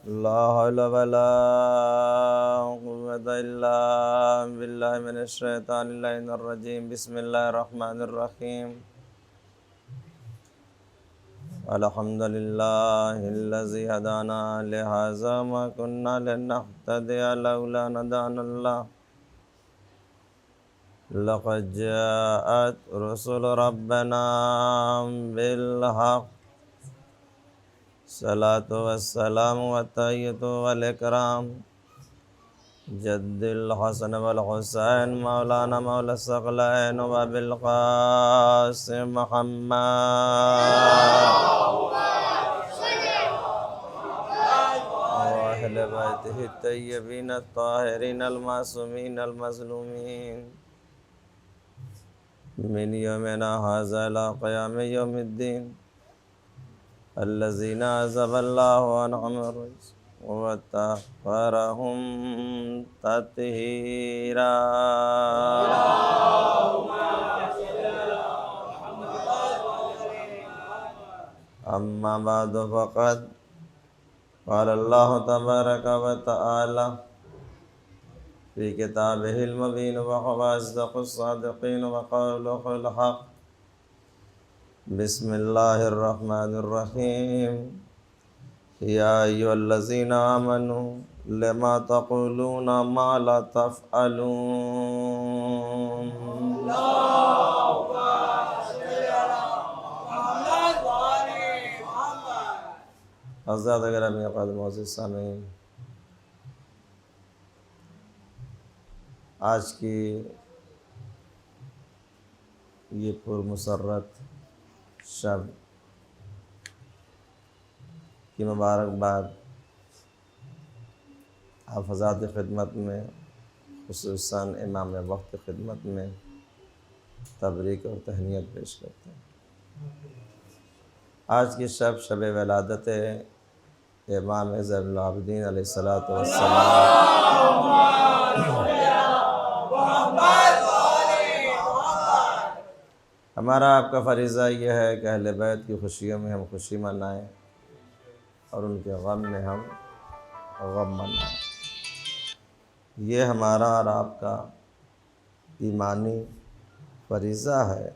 لا حول ولا قوة إلا بالله من الشيطان اللعين الرجيم بسم الله الرحمن الرحيم الحمد لله الذي هدانا لهذا ما كنا لنهتدي لولا أن هدانا الله لقد جاءت رسل ربنا بالحق الصلاة والسلام والتحية والإكرام جد الحسن والحسين مولانا مولى الثقلين وأبي القاسم محمد وأهل بيته الطيبين الطاهرين المعصومين المظلومين من يومنا هذا إلى قيام يوم الدين الذين عذب الله عنهم الرجس وطهرهم تطهيرا أما بعد فقد قال الله تبارك وتعالى في كتابه المبين وهو أصدق الصادقين وقوله الحق بسم الله الرحمن الرحيم يا أيها الذين آمنوا لما تقولون ما لا تفعلون حضرات گرامی قدر معزز سامعین، آج کی یہ پرمسرت شب کی مبارکباد آپ حضرات کی خدمت میں، خصوصاً امام وقت کی خدمت میں تبریک اور تہنیت پیش کرتے ہیں۔ آج کی شب شب ولادت امام زین العابدین علیہ الصلوۃ والسلام۔ ہمارا آپ کا فریضہ یہ ہے کہ اہل بیت کی خوشیوں میں ہم خوشی منائیں اور ان کے غم میں ہم غم منائیں۔ یہ ہمارا اور آپ کا ایمانی فریضہ ہے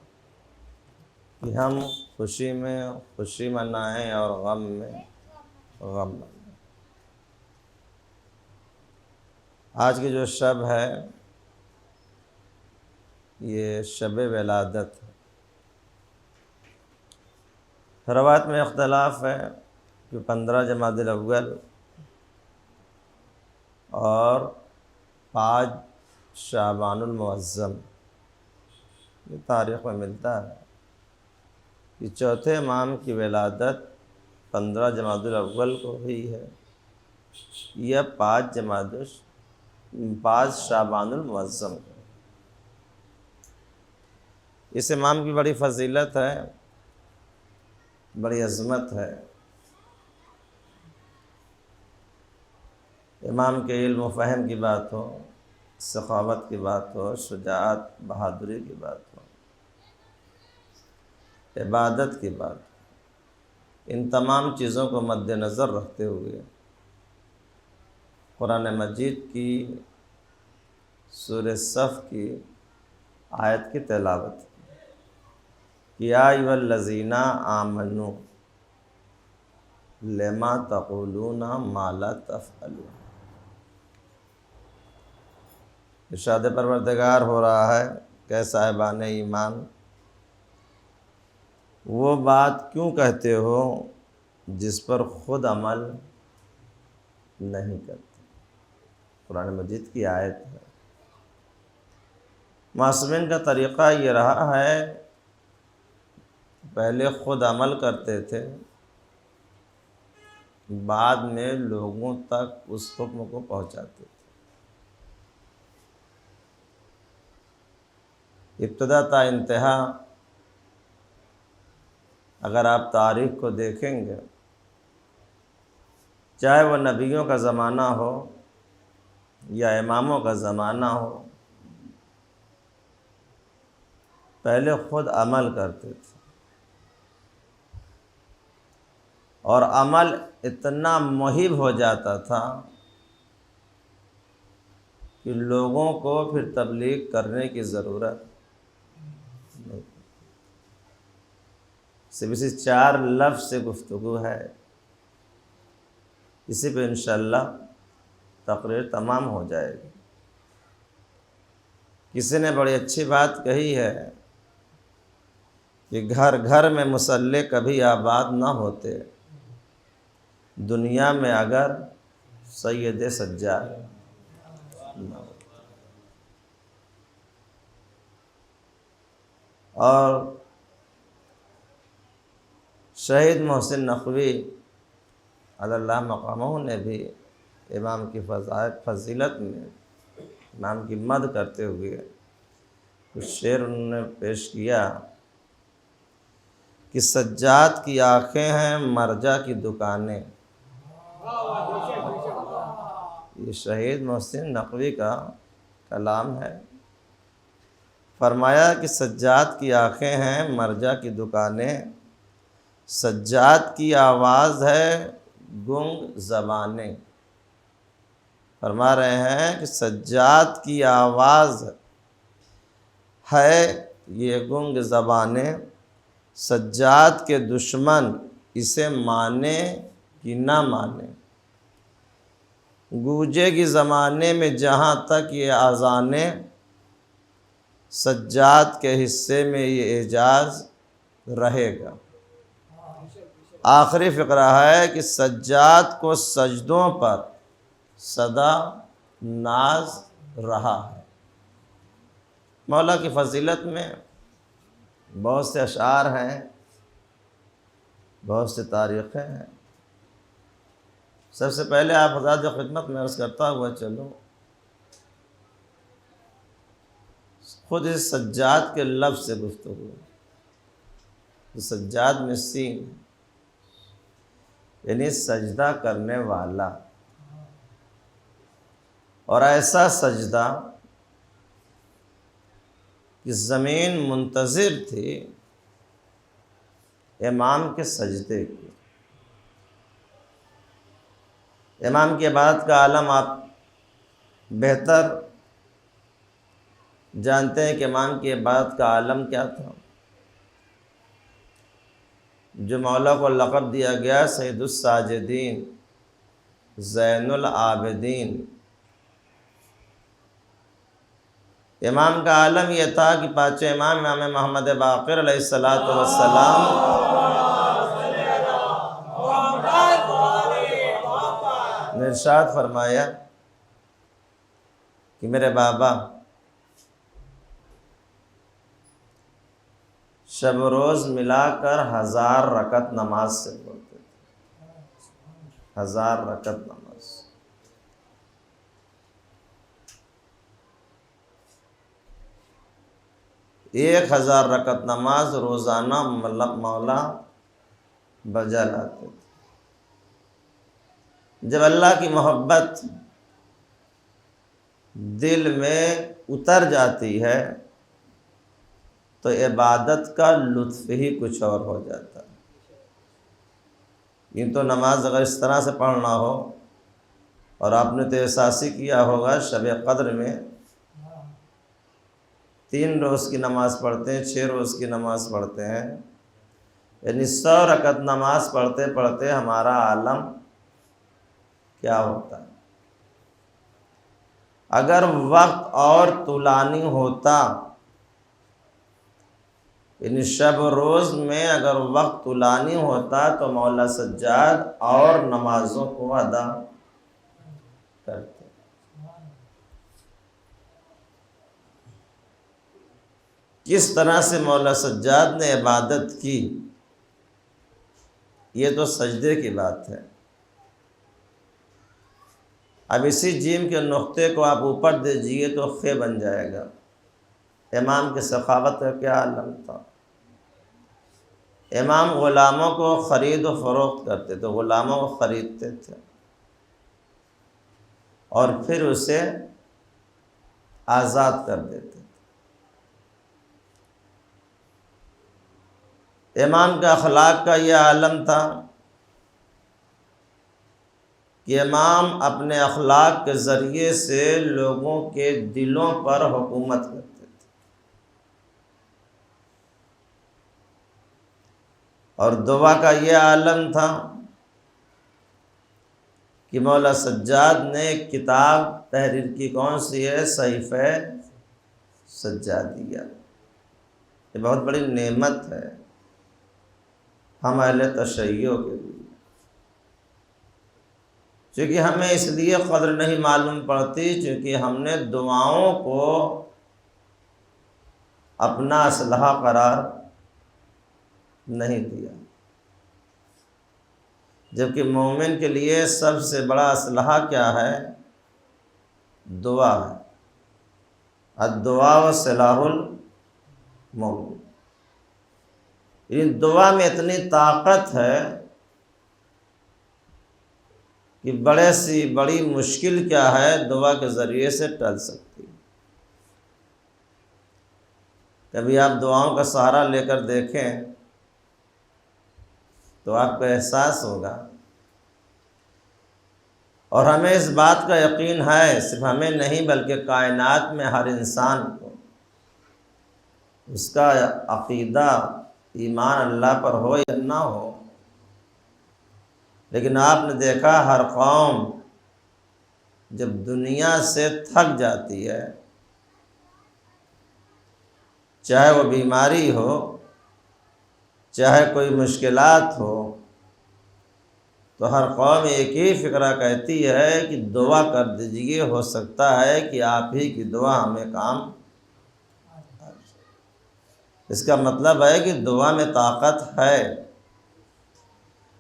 کہ ہم خوشی میں خوشی منائیں اور غم میں غم منائیں۔ آج کی جو شب ہے یہ شب ولادت ہے۔ روایت میں اختلاف ہے کہ 15 جمادی الاول اور 5 شعبان المعظم، یہ تاریخ میں ملتا ہے کہ چوتھے امام کی ولادت 15 جمادی الاول کو ہوئی ہے یا 5 شعبان المعظم کو۔ اس امام کی بڑی فضیلت ہے، بڑی عظمت ہے۔ امام کے علم و فہم کی بات ہو، سخاوت کی بات ہو، شجاعت بہادری کی بات ہو، عبادت کی بات ہو، ان تمام چیزوں کو مد نظر رکھتے ہوئے قرآن مجید کی سورہ صف کی آیت کی تلاوت کی، یا ایھا الذین آمنوا لما تقولون ما لا تفعلون۔ ارشاد پروردگار ہو رہا ہے کہ صاحبان ایمان وہ بات کیوں کہتے ہو جس پر خود عمل نہیں کرتے۔ قرآن مجید کی آیت ہے۔ معصومین کا طریقہ یہ رہا ہے، پہلے خود عمل کرتے تھے، بعد میں لوگوں تک اس حکم کو پہنچاتے تھے۔ ابتدا تا انتہا اگر آپ تاریخ کو دیکھیں گے، چاہے وہ نبیوں کا زمانہ ہو یا اماموں کا زمانہ ہو، پہلے خود عمل کرتے تھے، اور عمل اتنا محب ہو جاتا تھا کہ لوگوں کو پھر تبلیغ کرنے کی ضرورت نہیں، صرف اسی 4 لفظ سے گفتگو ہے، اسی پہ انشاءاللہ تقریر تمام ہو جائے گی۔ کسی نے بڑی اچھی بات کہی ہے کہ گھر گھر میں مصلی کبھی آباد نہ ہوتے دنیا میں اگر سید سجاد نہ ہوتے۔ اور شہید محسن نقوی علی اللہ مقامہ نے بھی امام کی فضیلت میں امام کی مدح کرتے ہوئے کچھ شعر انہوں نے پیش کیا کہ سجاد کی آنکھیں ہیں مرجع کی دکانیں۔ یہ شہید محسن نقوی کا کلام ہے۔ فرمایا کہ سجاد کی آنکھیں ہیں مرجع کی دکانیں، سجاد کی آواز ہے گنگ زبانیں۔ فرما رہے ہیں کہ سجاد کی آواز ہے یہ گنگ زبانیں، سجاد کے دشمن اسے مانے کہ نہ مانے، گوجے گی زمانے میں جہاں تک یہ اذانیں، سجاد کے حصے میں یہ اعجاز رہے گا۔ آخری فقرہ ہے کہ سجاد کو سجدوں پر سدا ناز رہا ہے۔ مولا کی فضیلت میں بہت سے اشعار ہیں، بہت سے تاریخیں ہیں۔ سب سے پہلے آپ حضرات کی خدمت میں عرض کرتا ہوا چلوں، خود اس سجاد کے لفظ سے گفتگو ہے۔ سجاد میں سین یعنی سجدہ کرنے والا، اور ایسا سجدہ کہ زمین منتظر تھی امام کے سجدے کی۔ امام کی عبادت کا عالم آپ بہتر جانتے ہیں کہ امام کی عبادت کا عالم کیا تھا، جو مولا کو لقب دیا گیا سید الساجدین، زین العابدین۔ امام کا عالم یہ تھا کہ پانچوں امام محمد باقر علیہ السلام نے ارشاد فرمایا کہ میرے بابا شب و روز ملا کر 1000 رکعت نماز سے پڑھتے تھے، 1000 رکعت نماز۔ 1000 رکعت نماز روزانہ مولا بجا لاتے تھے۔ جب اللہ کی محبت دل میں اتر جاتی ہے تو عبادت کا لطف ہی کچھ اور ہو جاتا ہے۔ یہ تو نماز اگر اس طرح سے پڑھنا ہو، اور آپ نے تو احساس ہی کیا ہوگا شب قدر میں 3 روز کی نماز پڑھتے ہیں، 6 روز کی نماز پڑھتے ہیں، یعنی 100 رکعت نماز پڑھتے پڑھتے ہمارا عالم کیا ہوتا ہے۔ اگر وقت اور طولانی ہوتا، یعنی شب روز میں اگر وقت طولانی ہوتا تو مولا سجاد اور نمازوں کو ادا کرتے۔ کس طرح سے مولا سجاد نے عبادت کی، یہ تو سجدے کی بات ہے۔ اب اسی جیم کے نقطے کو آپ اوپر دیجئے تو خ بن جائے گا۔ امام کی سخاوت کا کیا عالم تھا۔ امام غلاموں کو خرید و فروخت کرتے تھے، غلاموں کو خریدتے تھے اور پھر اسے آزاد کر دیتے تھے۔ امام کا اخلاق کا یہ عالم تھا کہ امام اپنے اخلاق کے ذریعے سے لوگوں کے دلوں پر حکومت کرتے تھے، اور دعا کا یہ عالم تھا کہ مولا سجاد نے ایک کتاب تحریر کی، کون سی ہے؟ صحیفہ سجادیہ۔ یہ بہت بڑی نعمت ہے ہم اہل تشیع کے لیے، چونکہ ہمیں اس لیے قدر نہیں معلوم پڑتی چونکہ ہم نے دعاؤں کو اپنا اسلحہ قرار نہیں دیا، جبکہ مومن کے لیے سب سے بڑا اسلحہ کیا ہے؟ دعا ہے۔ الدعاء سلاح المومن۔ دعا میں اتنی طاقت ہے کہ بڑے سی بڑی مشکل کیا ہے دعا کے ذریعے سے ٹل سکتی ہے۔ کبھی آپ دعاؤں کا سہارا لے کر دیکھیں تو آپ کو احساس ہوگا، اور ہمیں اس بات کا یقین ہے، صرف ہمیں نہیں بلکہ کائنات میں ہر انسان کو اس کا عقیدہ ایمان اللہ پر ہو یا نہ ہو، لیکن آپ نے دیکھا ہر قوم جب دنیا سے تھک جاتی ہے، چاہے وہ بیماری ہو، چاہے کوئی مشکلات ہو، تو ہر قوم ایک ہی فقرہ کہتی ہے کہ دعا کر دیجئے، ہو سکتا ہے کہ آپ ہی کی دعا ہمیں کام آ جائے۔ اس کا مطلب ہے کہ دعا میں طاقت ہے۔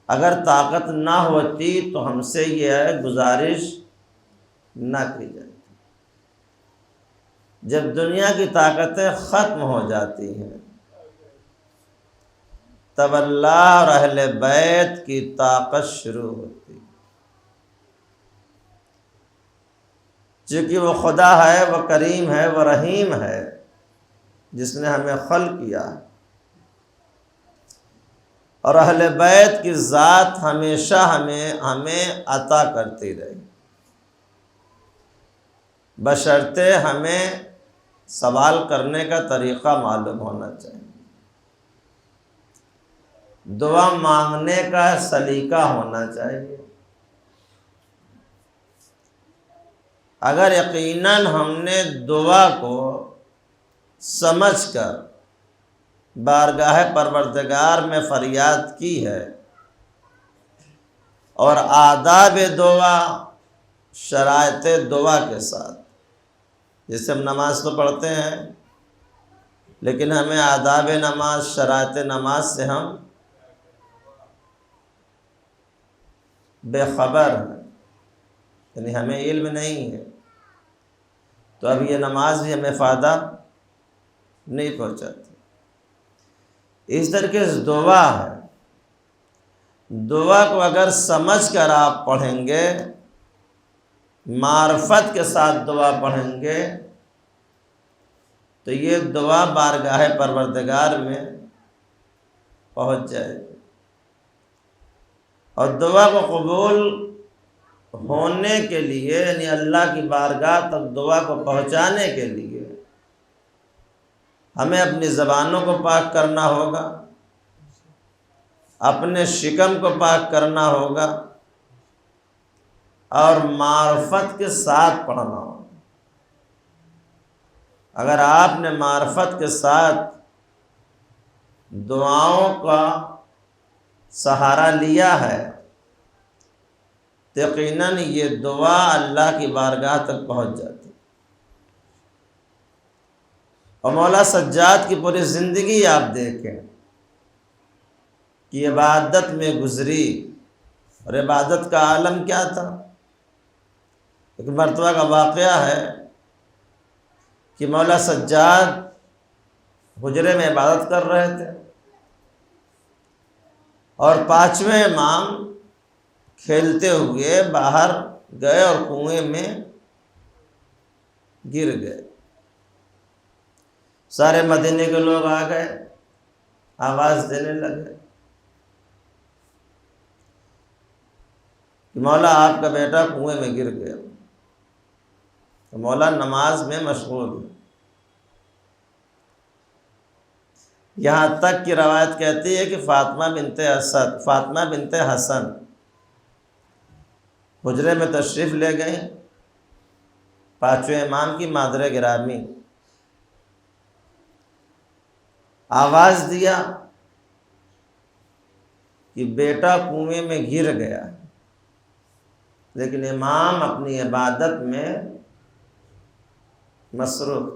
اگر طاقت نہ ہوتی تو ہم سے یہ گزارش نہ کی جاتی۔ جب دنیا کی طاقتیں ختم ہو جاتی ہیں تب اللہ اور اہل بیت کی طاقت شروع ہوتی، چونکہ وہ خدا ہے، وہ کریم ہے، وہ رحیم ہے، جس نے ہمیں خلق کیا، اور اہل بیت کی ذات ہمیشہ ہمیں عطا کرتی رہی، بشرطے ہمیں سوال کرنے کا طریقہ معلوم ہونا چاہیے، دعا مانگنے کا سلیقہ ہونا چاہیے۔ اگر یقیناً ہم نے دعا کو سمجھ کر بارگاہ پروردگار میں فریاد کی ہے، اور آداب دعا، شرائط دعا کے ساتھ، جیسے ہم نماز تو پڑھتے ہیں لیکن ہمیں آداب نماز، شرائط نماز سے ہم بے خبر ہیں، یعنی ہمیں علم نہیں ہے، تو اب یہ نماز بھی ہمیں فائدہ نہیں پہنچاتی۔ اس طریقے سے دعا ہے، دعا کو اگر سمجھ کر آپ پڑھیں گے، معرفت کے ساتھ دعا پڑھیں گے، تو یہ دعا بارگاہ پروردگار میں پہنچ جائے گی، اور دعا کو قبول ہونے کے لیے، یعنی اللہ کی بارگاہ تک دعا کو پہنچانے کے لیے ہمیں اپنی زبانوں کو پاک کرنا ہوگا، اپنے شکم کو پاک کرنا ہوگا، اور معرفت کے ساتھ پڑھنا ہوگا۔ اگر آپ نے معرفت کے ساتھ دعاؤں کا سہارا لیا ہے تو یقیناً یہ دعا اللہ کی بارگاہ تک پہنچ جاتی۔ اور مولا سجاد کی پوری زندگی آپ دیکھیں کہ عبادت میں گزری، اور عبادت کا عالم کیا تھا؟ ایک مرتبہ کا واقعہ ہے کہ مولا سجاد حجرے میں عبادت کر رہے تھے، اور پانچویں امام کھیلتے ہوئے باہر گئے اور کنویں میں گر گئے۔ سارے مدینے کے لوگ آ گئے، آواز دینے لگے، کہ مولا آپ کا بیٹا کنویں میں گر گیا، تو مولا نماز میں مشغول ہے۔ یہاں تک کہ روایت کہتی ہے کہ فاطمہ بنت حسن حجرے میں تشریف لے گئیں، پانچویں امام کی مادر گرامی، آواز دیا کہ بیٹا کنویں میں گر گیا، لیکن امام اپنی عبادت میں مصروف۔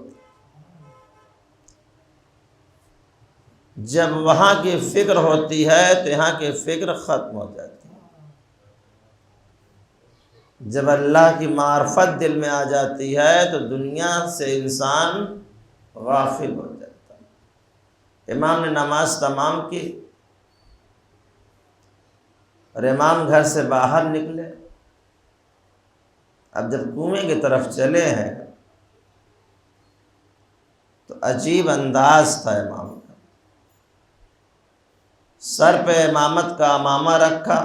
جب وہاں کی فکر ہوتی ہے تو یہاں کی فکر ختم ہو جاتی ہے۔ جب اللہ کی معرفت دل میں آ جاتی ہے تو دنیا سے انسان غافل ہو جاتا ہے۔ امام نے نماز تمام کی اور امام گھر سے باہر نکلے۔ اب جب کنویں کی طرف چلے ہیں تو عجیب انداز تھا امام کا۔ سر پہ امامت کا امامہ رکھا،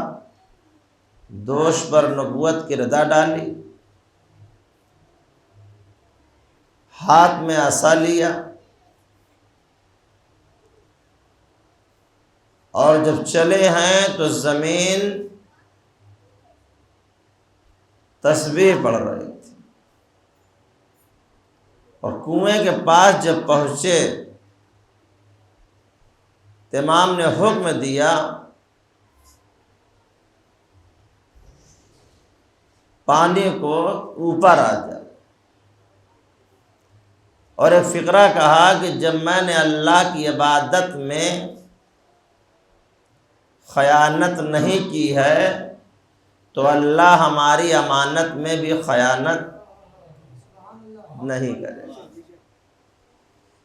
دوش پر نبوت کی ردا ڈالی، ہاتھ میں عصا لیا، اور جب چلے ہیں تو زمین تسبیح پڑھ رہی تھی، اور کنویں کے پاس جب پہنچے تو امام نے حکم دیا پانی کو اوپر آ جا، اور ایک فقرہ کہا کہ جب میں نے اللہ کی عبادت میں خیانت نہیں کی ہے تو اللہ ہماری امانت میں بھی خیانت نہیں کرے۔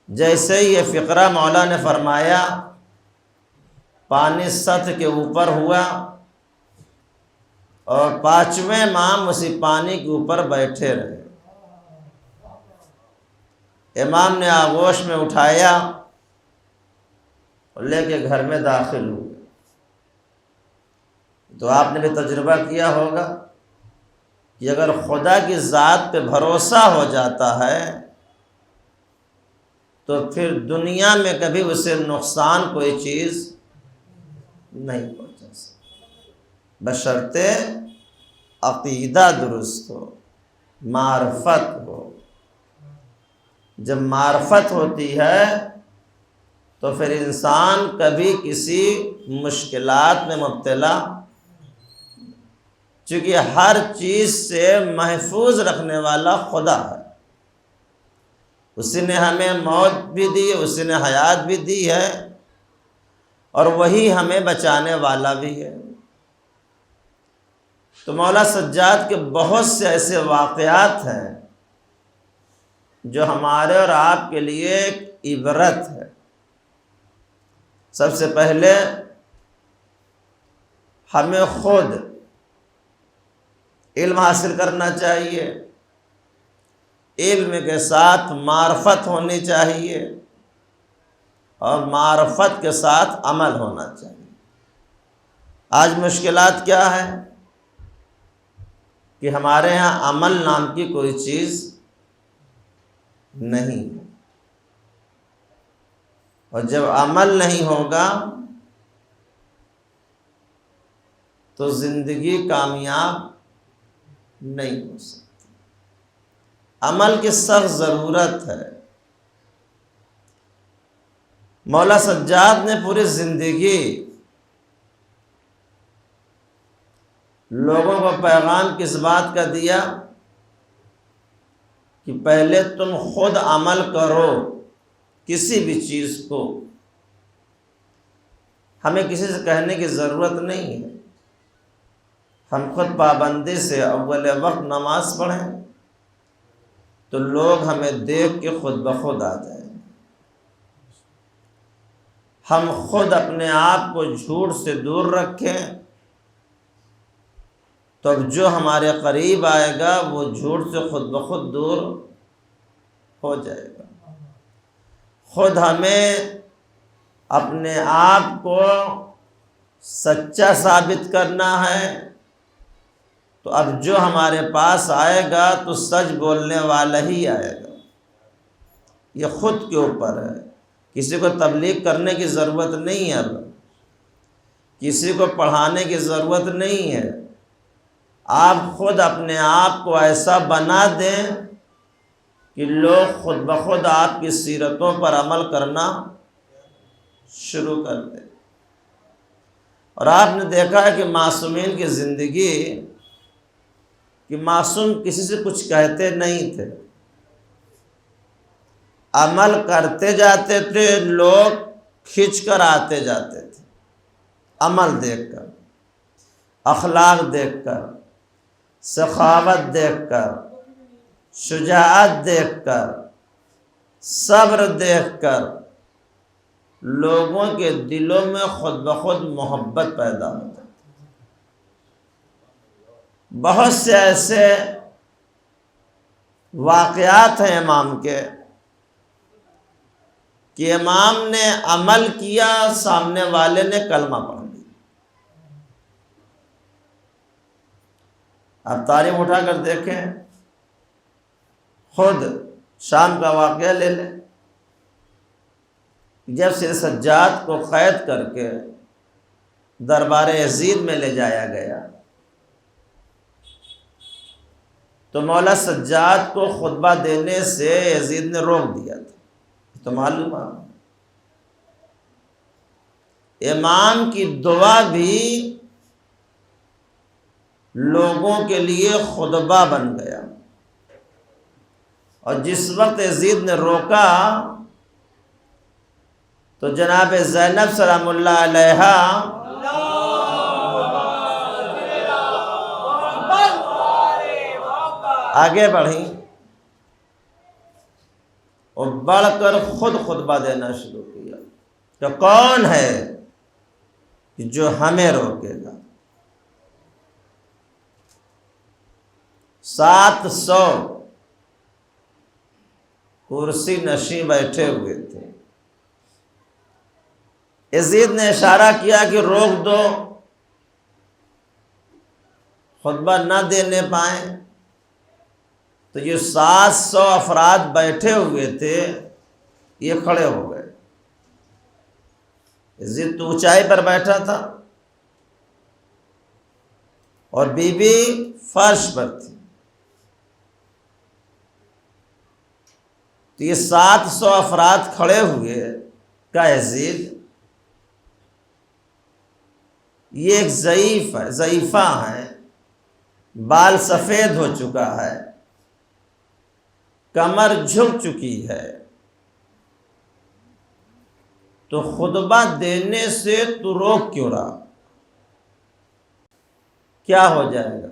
جیسے ہی یہ فقرہ مولا نے فرمایا، پانی سطح کے اوپر ہوا اور پانچویں امام اسی پانی کے اوپر بیٹھے رہے۔ امام نے آغوش میں اٹھایا اور لے کے گھر میں داخل ہوئے۔ تو آپ نے بھی تجربہ کیا ہوگا کہ اگر خدا کی ذات پہ بھروسہ ہو جاتا ہے تو پھر دنیا میں کبھی اسے نقصان کوئی چیز نہیں پہنچا سکتی، بشرطے عقیدہ درست ہو، معرفت ہو۔ جب معرفت ہوتی ہے تو پھر انسان کبھی کسی مشکلات میں مبتلا، چونکہ ہر چیز سے محفوظ رکھنے والا خدا ہے۔ اسی نے ہمیں موت بھی دی، اسی نے حیات بھی دی ہے، اور وہی ہمیں بچانے والا بھی ہے۔ تو مولا سجاد کے بہت سے ایسے واقعات ہیں جو ہمارے اور آپ کے لیے ایک عبرت ہے۔ سب سے پہلے ہمیں خود علم حاصل کرنا چاہیے، علم کے ساتھ معرفت ہونی چاہیے، اور معرفت کے ساتھ عمل ہونا چاہیے۔ آج مشکلات کیا ہے کہ ہمارے ہاں عمل نام کی کوئی چیز نہیں ہے، اور جب عمل نہیں ہوگا تو زندگی کامیاب نہیں ہو سکتی۔ عمل کی سخت ضرورت ہے۔ مولا سجاد نے پوری زندگی لوگوں کو پیغام کس بات کا دیا کہ پہلے تم خود عمل کرو کسی بھی چیز کو، ہمیں کسی سے کہنے کی ضرورت نہیں ہے۔ ہم خود پابندی سے اول وقت نماز پڑھیں تو لوگ ہمیں دیکھ کے خود بخود آ جائیں۔ ہم خود اپنے آپ کو جھوٹ سے دور رکھیں تو اب جو ہمارے قریب آئے گا وہ جھوٹ سے خود بخود دور ہو جائے گا۔ خود ہمیں اپنے آپ کو سچا ثابت کرنا ہے تو اب جو ہمارے پاس آئے گا تو سچ بولنے والا ہی آئے گا، یہ خود کے اوپر ہے، کسی کو تبلیغ کرنے کی ضرورت نہیں ہے، اب کسی کو پڑھانے کی ضرورت نہیں ہے، آپ خود اپنے آپ کو ایسا بنا دیں کہ لوگ خود بخود آپ کی سیرتوں پر عمل کرنا شروع کر دیں۔ اور آپ نے دیکھا ہے کہ معصومین کی زندگی، کہ معصوم کسی سے کچھ کہتے نہیں تھے، عمل کرتے جاتے تھے، لوگ کھنچ کر آتے جاتے تھے، عمل دیکھ کر، اخلاق دیکھ کر، سخاوت دیکھ کر، شجاعت دیکھ کر، صبر دیکھ کر لوگوں کے دلوں میں خود بخود محبت پیدا ہوتا ہے۔ بہت سے ایسے واقعات ہیں امام کے کہ امام نے عمل کیا، سامنے والے نے کلمہ پڑھ لیا۔ آپ تاریخ اٹھا کر دیکھیں، خود شام کا واقعہ لے لیں، جب سے سجاد کو قید کر کے دربار یزید میں لے جایا گیا تو مولا سجاد کو خطبہ دینے سے یزید نے روک دیا تھا، تو معلوم ہے امام کی دعا بھی لوگوں کے لیے خطبہ بن گیا۔ اور جس وقت یزید نے روکا تو جناب زینب سلام اللہ علیہا آگے بڑھیں اور بڑھ کر خود خطبہ دینا شروع کیا کہ کون ہے جو ہمیں روکے گا۔ 700 کرسی نشین بیٹھے ہوئے تھے، یزید نے اشارہ کیا کہ روک دو، خطبہ نہ دینے پائیں، تو یہ 700 افراد بیٹھے ہوئے تھے، یہ کھڑے ہو گئے۔ یزید تو اونچائی پر بیٹھا تھا اور بی بی فرش پر تھی، تو یہ 700 افراد کھڑے ہوئے کہ یزید یہ ایک ضعیفہ ہے، بال سفید ہو چکا ہے، کمر جھک چکی ہے، تو خطبہ دینے سے تو روک کیوں رہا؟ کیا ہو جائے گا؟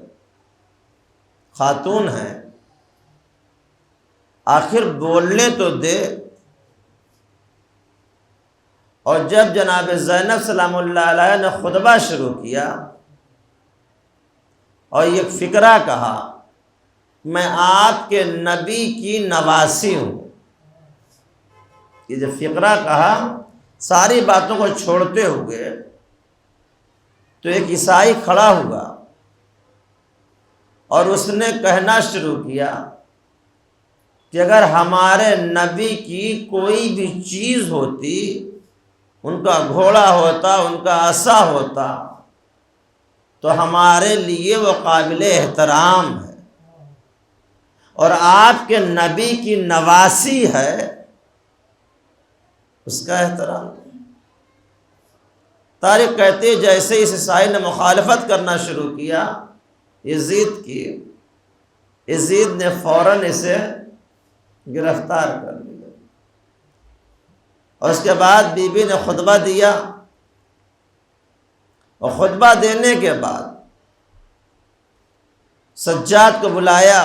خاتون ہے، آخر بولنے تو دے۔ اور جب جناب زینب سلام اللہ علیہ نے خطبہ شروع کیا اور یہ فقرہ کہا، میں آپ کے نبی کی نواسی ہوں، یہ جو فقرہ کہا ساری باتوں کو چھوڑتے ہوئے، تو ایک عیسائی کھڑا ہوا اور اس نے کہنا شروع کیا کہ اگر ہمارے نبی کی کوئی بھی چیز ہوتی، ان کا گھوڑا ہوتا، ان کا عصا ہوتا، تو ہمارے لیے وہ قابل احترام ہے، اور آپ کے نبی کی نواسی ہے، اس کا احترام۔ تاریخ کہتے جیسے اس عیسائی نے مخالفت کرنا شروع کیا یزید کی، یزید نے فوراً اسے گرفتار کر لیا، اور اس کے بعد بی بی نے خطبہ دیا، اور خطبہ دینے کے بعد سجاد کو بلایا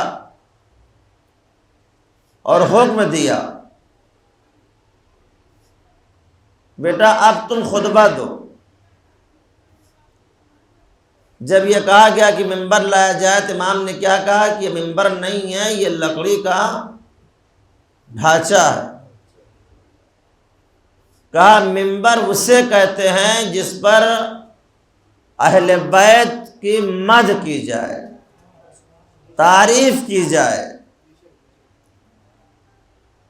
اور حکم دیا، بیٹا اب تم خطبہ دو۔ جب یہ کہا گیا کہ ممبر لایا جائے تو امام نے کیا کہا کہ یہ ممبر نہیں ہے، یہ لکڑی کا ڈھانچہ ہے۔ کہا ممبر اسے کہتے ہیں جس پر اہل بیت کی مدح کی جائے، تعریف کی جائے،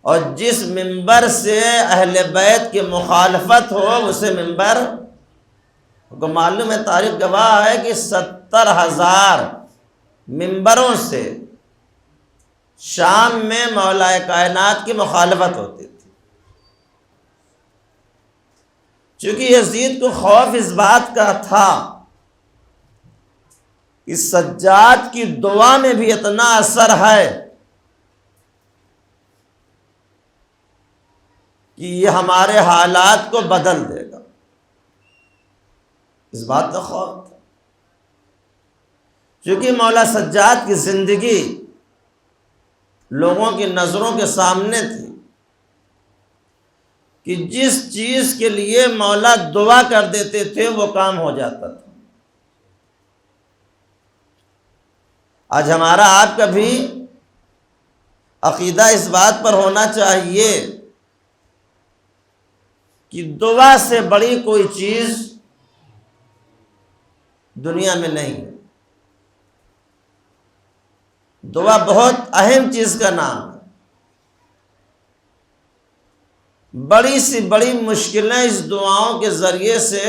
اور جس منبر سے اہل بیت کی مخالفت ہو اسے منبر کو معلوم ہے، تاریخ گواہ ہے کہ 70,000 منبروں سے شام میں مولا کائنات کی مخالفت ہوتی تھی، چونکہ یزید کو خوف اس بات کا تھا کہ سجاد کی دعا میں بھی اتنا اثر ہے کہ یہ ہمارے حالات کو بدل دے گا، اس بات کا خوف تھا، چونکہ مولا سجاد کی زندگی لوگوں کی نظروں کے سامنے تھی کہ جس چیز کے لیے مولا دعا کر دیتے تھے وہ کام ہو جاتا تھا۔ آج ہمارا آپ کا بھی عقیدہ اس بات پر ہونا چاہیے کہ دعا سے بڑی کوئی چیز دنیا میں نہیں ہے۔ دعا بہت اہم چیز کا نام ہے، بڑی سی بڑی مشکلیں اس دعاؤں کے ذریعے سے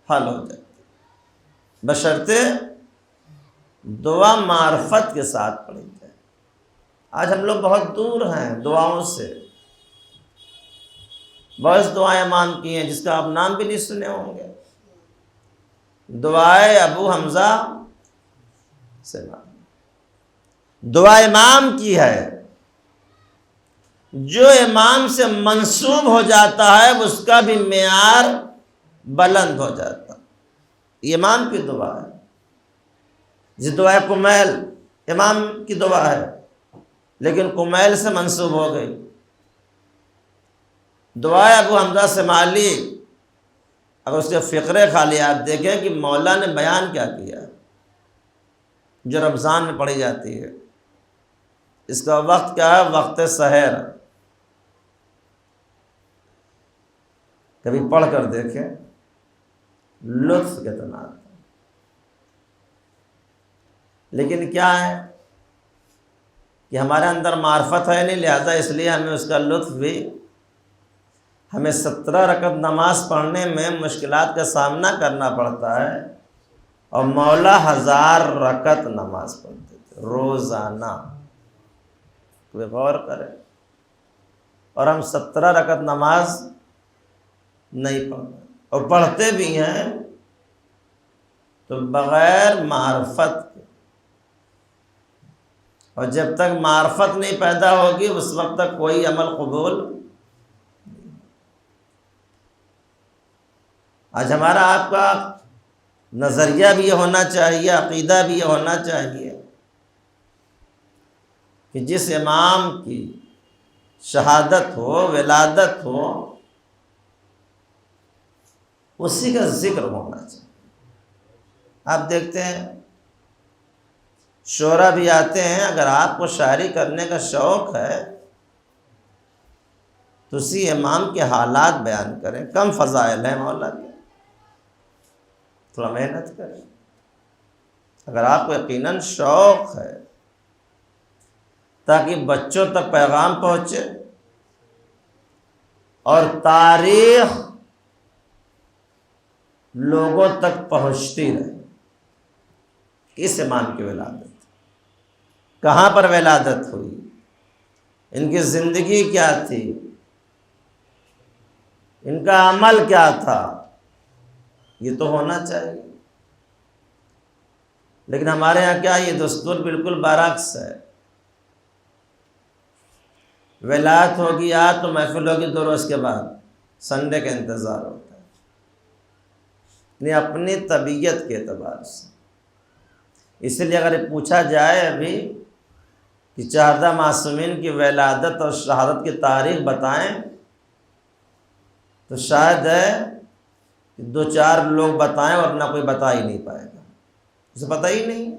حل ہو جاتی، بشرطے دعا معرفت کے ساتھ پڑھی جائے۔ آج ہم لوگ بہت دور ہیں دعاؤں سے، بہت دعائیں امام کی ہیں جس کا آپ نام بھی نہیں سنے ہوں گے، دعائے ابو حمزہ سے نام، دعا امام کی ہے، جو امام سے منسوب ہو جاتا ہے اس کا بھی معیار بلند ہو جاتا، یہ امام کی دعا ہے۔ جس دعائے کمیل امام کی دعا ہے لیکن کمیل سے منسوب ہو گئی، دعائے ابو حمزہ سمالی اگر اس کے فقرے خالی آپ دیکھیں کہ مولا نے بیان کیا کیا، جو رمضان میں پڑھی جاتی ہے، اس کا وقت کیا ہے؟ وقت سحر۔ کبھی پڑھ کر دیکھیں لطف کتنا آتا ہے، لیکن کیا ہے کہ ہمارے اندر معرفت ہے نہیں، لہذا اس لیے ہمیں اس کا لطف بھی، ہمیں 17 رکعت نماز پڑھنے میں مشکلات کا سامنا کرنا پڑتا ہے، اور مولا 1000 رکعت نماز پڑھتے تھے روزانہ، کوئی غور کرے، اور ہم 17 رکعت نماز نہیں پڑھتے، اور پڑھتے بھی ہیں تو بغیر معرفت کے، اور جب تک معرفت نہیں پیدا ہوگی اس وقت تک کوئی عمل قبول۔ آج ہمارا آپ کا نظریہ بھی یہ ہونا چاہیے، عقیدہ بھی یہ ہونا چاہیے کہ جس امام کی شہادت ہو، ولادت ہو، اسی کا ذکر ہونا چاہیے۔ آپ دیکھتے ہیں شعرا بھی آتے ہیں، اگر آپ کو شاعری کرنے کا شوق ہے تو اسی امام کے حالات بیان کریں، کم فضائل ہیں مولا کے، تھوڑا محنت کریں۔ اگر آپ کو یقیناً شوق ہے تاکہ بچوں تک پیغام پہنچے اور تاریخ لوگوں تک پہنچتی رہے، کس امام کی ولادت، کہاں پر ولادت ہوئی، ان کی زندگی کیا تھی، ان کا عمل کیا تھا، یہ تو ہونا چاہیے۔ لیکن ہمارے یہاں کیا، یہ دستور بالکل برعکس ہے، ولادت ہوگی آج تو محفل ہوگی 2 روز کے بعد، سنڈے کا انتظار ہوتا ہے، یعنی اپنی طبیعت کے اعتبار سے۔ اس لیے اگر یہ پوچھا جائے ابھی کہ 14 معصومین کی ولادت اور شہادت کی تاریخ بتائیں تو شاید ہے کہ 2-4 لوگ بتائیں اور نہ کوئی بتا ہی نہیں پائے گا، اسے پتہ ہی نہیں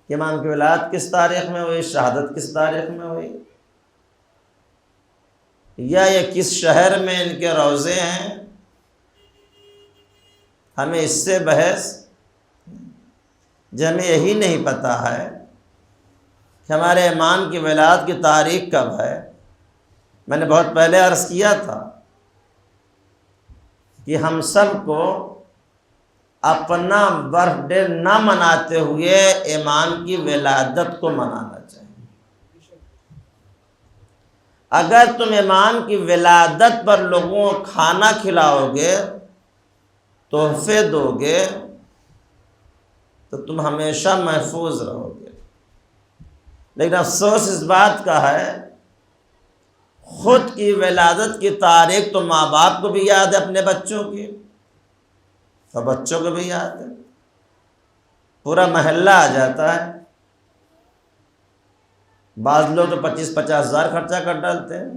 کہ امام کی ولادت کس تاریخ میں ہوئی، شہادت کس تاریخ میں ہوئی، یا یہ کس شہر میں ان کے روضے ہیں، ہمیں اس سے بحث۔ جو ہمیں یہی نہیں پتہ ہے کہ ہمارے امام کی ولادت کی تاریخ کب ہے۔ میں نے بہت پہلے عرض کیا تھا کہ ہم سب کو اپنا برتھ ڈے نہ مناتے ہوئے امام کی ولادت کو منانا چاہیے۔ اگر تم امام کی ولادت پر لوگوں کو کھانا کھلاؤ گے، تحفے دو گے، تو تم ہمیشہ محفوظ رہو گے۔ لیکن افسوس اس بات کا ہے، خود کی ولادت کی تاریخ تو ماں باپ کو بھی یاد ہے اپنے بچوں کی، اور بچوں کو بھی یاد ہے، پورا محلہ آ جاتا ہے۔ بعض لوگ تو 25-50 ہزار خرچہ کر ڈالتے ہیں،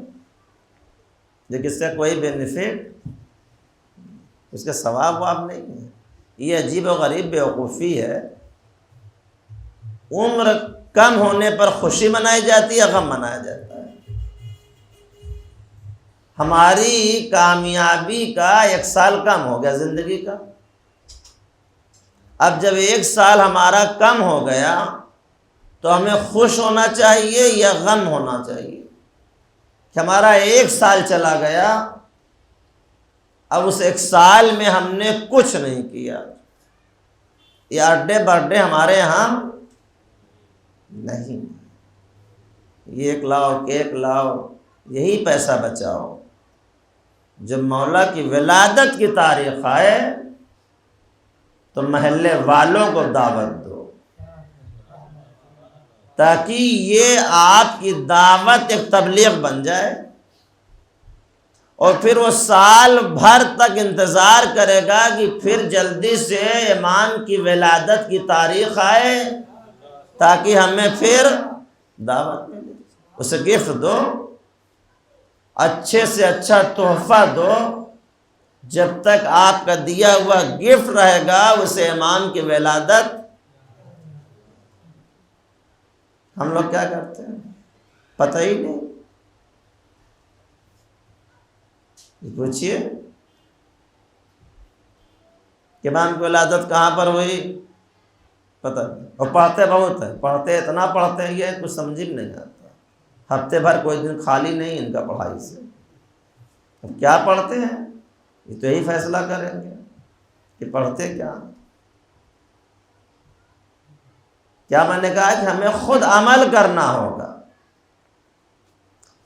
لیکن اس سے کوئی بینیفٹ، اس کا ثواب واب نہیں ہے۔ یہ عجیب و غریب بیوقوفی ہے۔ عمر کم ہونے پر خوشی منائی جاتی ہے، غم منایا جاتا ہے۔ ہماری کامیابی کا 1 سال کم ہو گیا زندگی کا۔ اب جب 1 سال ہمارا کم ہو گیا تو ہمیں خوش ہونا چاہیے یا غم ہونا چاہیے کہ ہمارا 1 سال چلا گیا، اب اس 1 سال میں ہم نے کچھ نہیں کیا، یہ اڈے برڈے ہمارے یہاں نہیں، یہ ایک لاؤ کیک لاؤ، یہی پیسہ بچاؤ۔ جب مولا کی ولادت کی تاریخ آئے تو محلے والوں کو دعوت دو، تاکہ یہ آپ کی دعوت ایک تبلیغ بن جائے، اور پھر وہ سال بھر تک انتظار کرے گا کہ پھر جلدی سے امام کی ولادت کی تاریخ آئے تاکہ ہمیں پھر دعوت ملے۔ اسے گفٹ دو، اچھے سے اچھا تحفہ دو، جب تک آپ کا دیا ہوا گفٹ رہے گا اسے امام کی ولادت۔ ہم لوگ کیا کرتے ہیں پتہ ہی نہیں۔ پوچھئے کہ امام کی ولادت کہاں پر ہوئی، پتہ نہیں، اور پڑھتے بہت ہیں، پڑھتے اتنا پڑھتے ہیں یہ کچھ سمجھ ہی نہیں آتا۔ ہفتے بھر کوئی دن خالی نہیں ان کا پڑھائی سے۔ اب کیا پڑھتے ہیں یہ تو یہی فیصلہ کریں گے کہ پڑھتے کیا میں نے کہا کہ ہمیں خود عمل کرنا ہوگا۔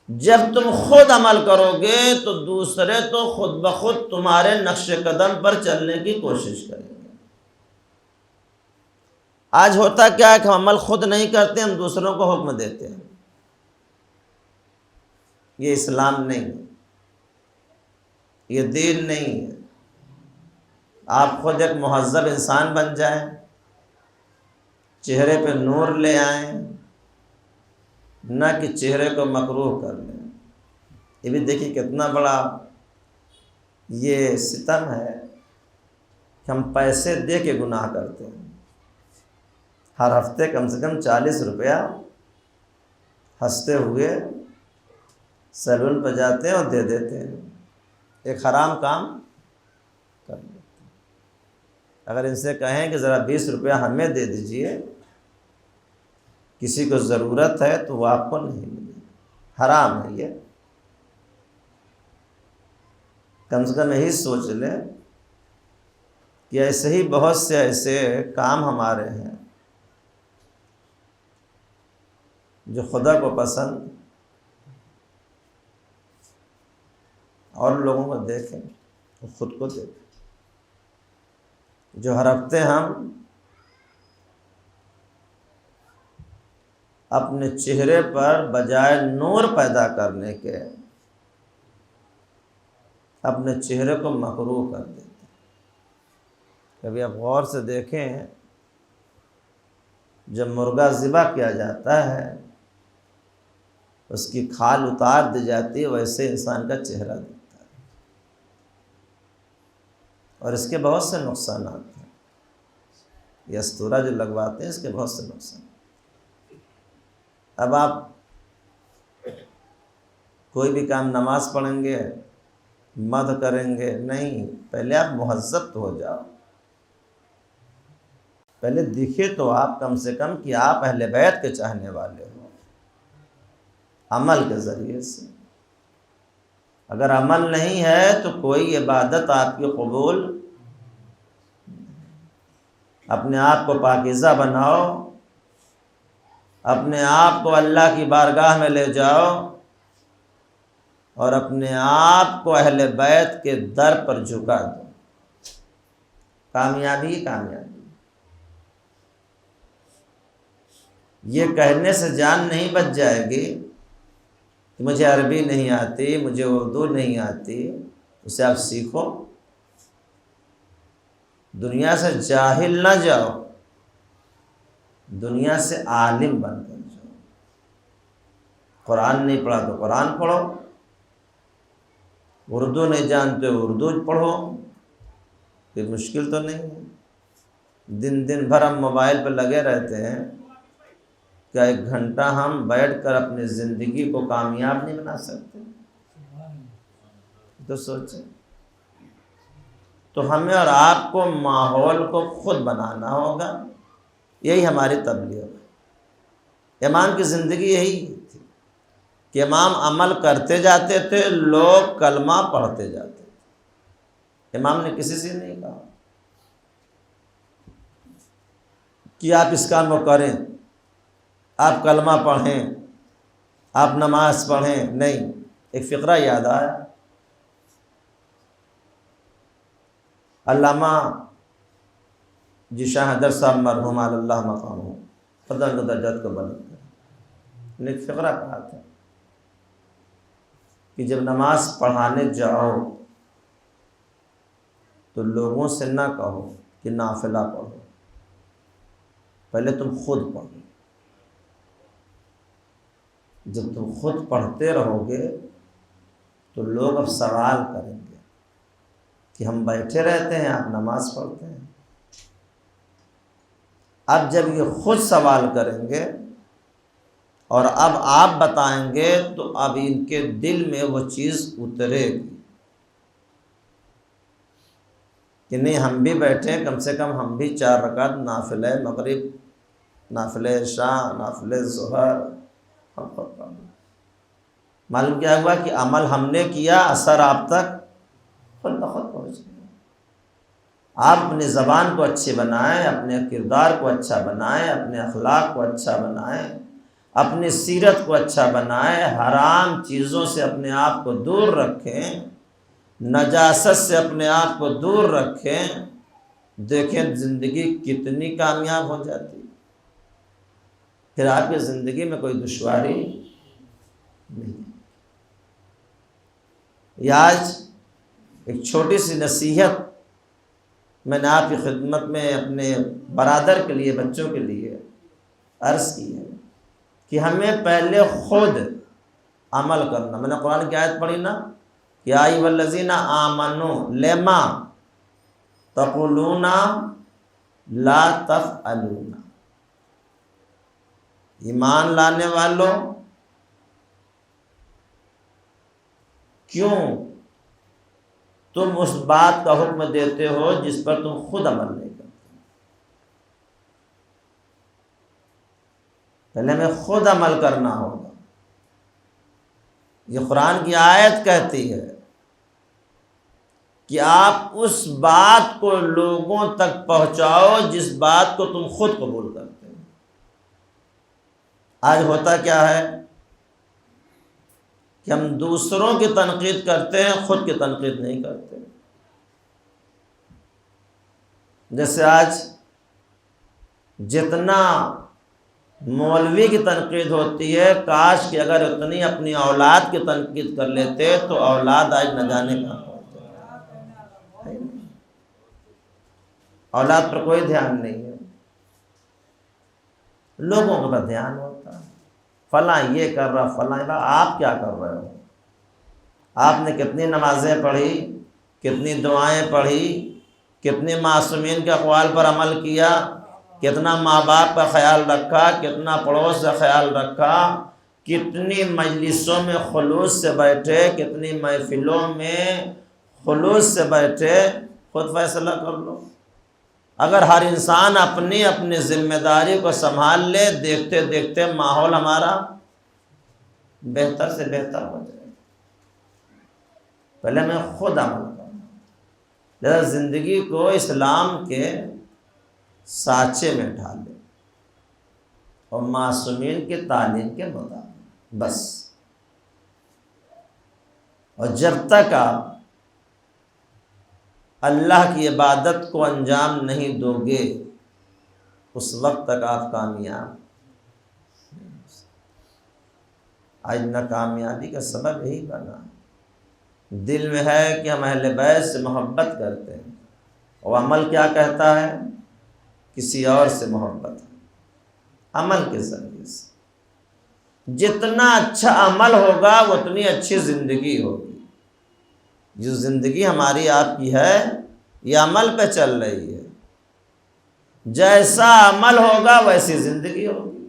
جب تم خود عمل کرو گے تو دوسرے تو خود بخود تمہارے نقش قدم پر چلنے کی کوشش کریں گے۔ آج ہوتا کیا ہے کہ ہم عمل خود نہیں کرتے، ہم دوسروں کو حکم دیتے ہیں۔ یہ اسلام نہیں ہے، یہ دین نہیں ہے۔ آپ خود ایک مہذب انسان بن جائیں، چہرے پہ نور لے آئیں، نہ کہ چہرے کو مکروہ کر لیں۔ یہ بھی دیکھیے کتنا بڑا یہ ستم ہے کہ ہم پیسے دے کے گناہ کرتے ہیں۔ ہر ہفتے کم سے کم 40 روپیہ ہنستے ہوئے سیلون پہ جاتے ہیں اور دے دیتے ہیں، ایک حرام کام کر لیتے ہیں۔ اگر ان سے کہیں کہ ذرا 20 روپیہ ہمیں دے دیجئے، کسی کو ضرورت ہے، تو وہ آپ کو نہیں ملے، حرام ہے یہ۔ کم سے کم یہی سوچ لیں کہ ایسے ہی بہت سے ایسے کام ہمارے ہیں جو خدا کو پسند، اور لوگوں کو دیکھیں اور خود کو دیکھیں۔ جو ہر ہفتے ہم اپنے چہرے پر بجائے نور پیدا کرنے کے اپنے چہرے کو مکروہ کر دیتے ہیں۔ کبھی آپ غور سے دیکھیں، جب مرغا ذبح کیا جاتا ہے، اس کی کھال اتار دی جاتی ہے، ویسے انسان کا چہرہ دکھتا ہے، اور اس کے بہت سے نقصانات ہیں۔ یہ استورا جو لگواتے ہیں، اس کے بہت سے نقصان۔ اب آپ کوئی بھی کام نماز پڑھیں گے، مدح کریں گے، نہیں، پہلے آپ مہذب تو ہو جاؤ۔ پہلے دکھے تو آپ کم سے کم کہ آپ اہل بیت کے چاہنے والے ہو، عمل کے ذریعے سے۔ اگر عمل نہیں ہے تو کوئی عبادت آپ کی قبول۔ اپنے آپ کو پاکیزہ بناؤ، اپنے آپ کو اللہ کی بارگاہ میں لے جاؤ، اور اپنے آپ کو اہل بیت کے در پر جھکا دو، کامیابی کامیابی۔ یہ کہنے سے جان نہیں بچ جائے گی کہ مجھے عربی نہیں آتی، مجھے اردو نہیں آتی، اسے آپ سیکھو۔ دنیا سے جاہل نہ جاؤ، دنیا سے عالم بن کر جاؤ۔ قرآن نہیں پڑھا تو قرآن پڑھو، اردو نہیں جانتے اردو پڑھو، کوئی مشکل تو نہیں ہے۔ دن بھر ہم موبائل پہ لگے رہتے ہیں، کیا 1 گھنٹہ ہم بیٹھ کر اپنی زندگی کو کامیاب نہیں بنا سکتے؟ تو سوچیں۔ تو ہمیں اور آپ کو ماحول کو خود بنانا ہوگا، یہی ہماری تبلیغ ہے۔ امام کی زندگی یہی تھی کہ امام عمل کرتے جاتے تھے، لوگ کلمہ پڑھتے جاتے تھے۔ امام نے کسی سے نہیں کہا کہ آپ اس کام کو کریں، آپ کلمہ پڑھیں، آپ نماز پڑھیں، نہیں۔ ایک فقرہ یاد آیا، علامہ جی شاہ حیدر صاحب مرحوم علی اللہ مقامہ، خدا ان کے درجات کو بلند کرے، انہوں نے ایک فقرہ کہا تھا کہ جب نماز پڑھانے جاؤ تو لوگوں سے نہ کہو کہ نافلہ پڑھو، پہلے تم خود پڑھو۔ جب تم خود پڑھتے رہو گے تو لوگ اب سوال کریں گے کہ ہم بیٹھے رہتے ہیں، آپ نماز پڑھتے ہیں۔ اب جب یہ خود سوال کریں گے اور اب آپ بتائیں گے تو اب ان کے دل میں وہ چیز اترے گی کہ نہیں، ہم بھی بیٹھیں، کم سے کم ہم بھی 4 رکعت نافلہ مغرب، نافلہ عشاء، نافلہ ظہر ہم خود پڑھ لیں۔ معلوم کیا ہوا کہ عمل ہم نے کیا، اثر آپ تک خود بخود پہنچ گیا۔ آپ اپنی زبان کو اچھی بنائیں، اپنے کردار کو اچھا بنائیں، اپنے اخلاق کو اچھا بنائیں، اپنی سیرت کو اچھا بنائیں، حرام چیزوں سے اپنے آپ کو دور رکھیں، نجاست سے اپنے آپ کو دور رکھیں۔ دیکھیں زندگی کتنی کامیاب ہو جاتی، پھر آپ کی زندگی میں کوئی دشواری نہیں۔ یہ آج ایک چھوٹی سی نصیحت میں نے آپ کی خدمت میں اپنے برادر کے لیے، بچوں کے لیے عرض کی ہے کہ ہمیں پہلے خود عمل کرنا۔ میں نے قرآن کی آیت پڑھی نا، یا ایھا الذین آمنوا لما تقولون لا تفعلون، ایمان لانے والوں کیوں تم اس بات کا حکم دیتے ہو جس پر تم خود عمل نہیں کرتے؟ پہلے ہمیں خود عمل کرنا ہوگا۔ یہ قرآن کی آیت کہتی ہے کہ آپ اس بات کو لوگوں تک پہنچاؤ جس بات کو تم خود قبول کرتے ہو۔ آج ہوتا کیا ہے کہ ہم دوسروں کی تنقید کرتے ہیں، خود کی تنقید نہیں کرتے۔ جیسے آج جتنا مولوی کی تنقید ہوتی ہے، کاش کہ اگر اتنی اپنی اولاد کی تنقید کر لیتے تو اولاد آج نہ جانے کہاں ہوتے۔ اولاد پر کوئی دھیان نہیں ہے، لوگوں کے پر دھیان ہوتا ہے، فلاں یہ کر رہا، فلاں۔ آپ کیا کر رہے ہو؟ آپ نے کتنی نمازیں پڑھی، کتنی دعائیں پڑھی، کتنے معصومین کے اقوال پر عمل کیا، کتنا ماں باپ کا خیال رکھا، کتنا پڑوس کا خیال رکھا، کتنی مجلسوں میں خلوص سے بیٹھے، کتنی محفلوں میں خلوص سے بیٹھے؟ خود فیصلہ کر لو۔ اگر ہر انسان اپنی اپنی ذمہ داری کو سنبھال لے، دیکھتے دیکھتے ماحول ہمارا بہتر سے بہتر ہو جائے۔ پہلے میں خود عمل کرنا، لہذا زندگی کو اسلام کے سانچے میں ڈھالے اور معصومین کی تعلیم کے مطابق بس۔ اور جب تک آپ اللہ کی عبادت کو انجام نہیں دو گے، اس وقت تک آپ کامیاب۔ آج ناکامیابی کا سبب یہی بنا ہے، دل میں ہے کہ ہم اہل بیت سے محبت کرتے ہیں، اور عمل کیا کہتا ہے؟ کسی اور سے محبت ہے، عمل کے ذریعے سے۔ جتنا اچھا عمل ہوگا اتنی اچھی زندگی ہوگی۔ جو زندگی ہماری آپ کی ہے یہ عمل پہ چل رہی ہے، جیسا عمل ہوگا ویسی زندگی ہوگی،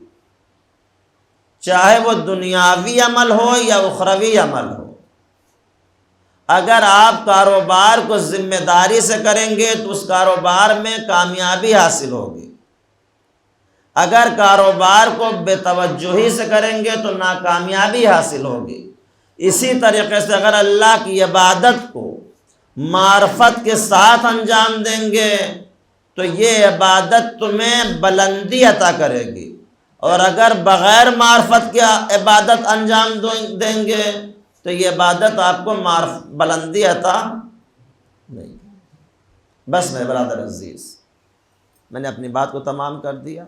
چاہے وہ دنیاوی عمل ہو یا اخروی عمل ہو۔ اگر آپ کاروبار کو ذمہ داری سے کریں گے تو اس کاروبار میں کامیابی حاصل ہوگی، اگر کاروبار کو بے توجہی سے کریں گے تو ناکامیابی حاصل ہوگی۔ اسی طریقے سے اگر اللہ کی عبادت کو معرفت کے ساتھ انجام دیں گے تو یہ عبادت تمہیں بلندی عطا کرے گی، اور اگر بغیر معرفت کے عبادت انجام دیں گے تو یہ عبادت آپ کو بلندی عطا نہیں۔ بس میرے برادر عزیز، میں نے اپنی بات کو تمام کر دیا۔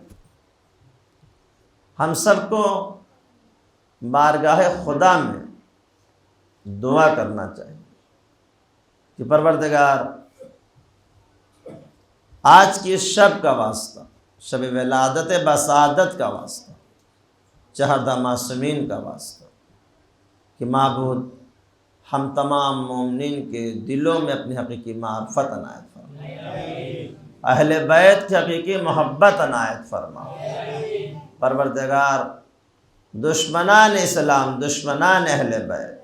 ہم سب کو بارگاہ خدا میں دعا کرنا چاہیے کہ پروردگار آج کی شب کا واسطہ، شب ولادت بسعادت کا واسطہ، چہردہ معصومین کا واسطہ، کہ معبود ہم تمام مومنین کے دلوں میں اپنی حقیقی معرفت عنایت فرما، اہل بیت کی حقیقی محبت عنایت فرما۔ پروردگار دشمنان اسلام، دشمنان اہل بیت،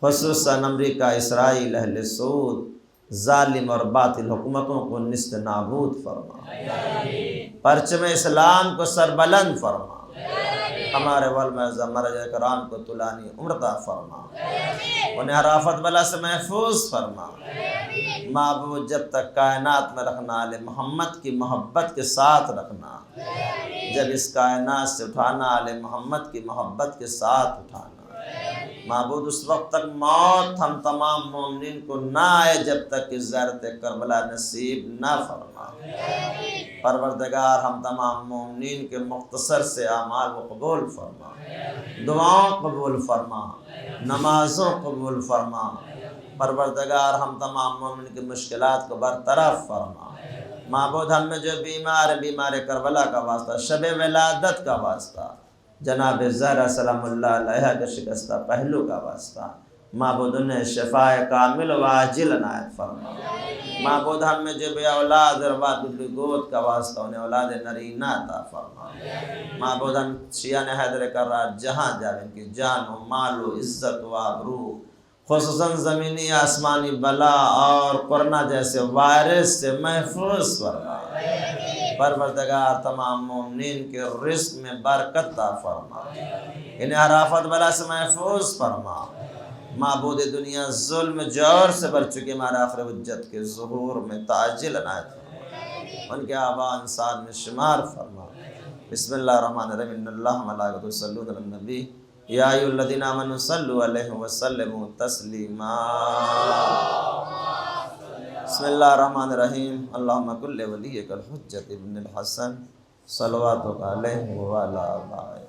خصوصاً امریکہ، اسرائیل، اہل سعود، ظالم اور باطل حکومتوں کو نست نابود فرما، پرچم اسلام کو سربلند فرما، ہمارے علماء اعظم مرجع کرام کو طولانی عمر عطا فرما، انہیں ہر آفت بلا سے محفوظ فرما۔ معبود جب تک کائنات میں رکھنا، آل محمد کی محبت کے ساتھ رکھنا، جب اس کائنات سے اٹھانا، آل محمد کی محبت کے ساتھ اٹھانا۔ معبود اس وقت تک موت ہم تمام مومنین کو نہ آئے جب تک کہ زیارت کربلا نصیب نہ فرما۔ پروردگار ہم تمام مومنین کے مختصر سے اعمال کو قبول فرما، دعاؤں قبول فرما، نمازوں قبول فرما۔ پروردگار ہم تمام مومنین کی مشکلات کو برطرف فرما۔ معبود ہم میں جو بیمار کربلا کا واسطہ، شب ولادت کا واسطہ، جناب زہرا سلام اللہ علیہا کے شکستہ پہلو کا واسطہ، معبود انہیں شفاء کامل و عاجل عنایت فرما۔ معبود ہم میں جو بے اولاد ارباب کی گود کا واسطہ، انہیں اولاد نرینہ عطا فرما۔ معبود ہم شیعان حیدر کرار جہاں جاوے ان کی جان و مال و عزت و آبرو، خصوصاً زمینی آسمانی بلا اور کورونا جیسے وائرس سے محفوظ فرما۔ پروردگار تمام مومنین کے رزق میں برکت عطا فرما، انہیں ہر آفت بلا سے محفوظ فرما۔ معبود دنیا ظلم جور سے بھر چکے ہمارے آخر حجت کے ظہور میں تعجل عنایت فرما، ان کے آباء انصار میں شمار فرما۔ بسم اللہ الرحمن الرحیم، ان اللہ ملائکۃہ یصلون علی النبی یا ایھا الذین آمنوا صلوا علیہ وسلموا تسلیما۔ بسم اللہ الرحمن الرحیم، اللہم کن لولیک الحجۃ ابن الحسن صلواتک علیہ وعلی آبائہ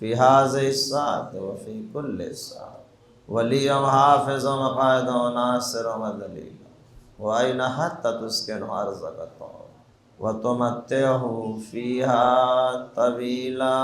فی ھذہ الساعۃ وفی کل ساعۃ ولیًا وحافظا وقائدا وناصرا ودلیلا وأین حتی تسکنہ ارضک وتمتعہ فیہا طویلا۔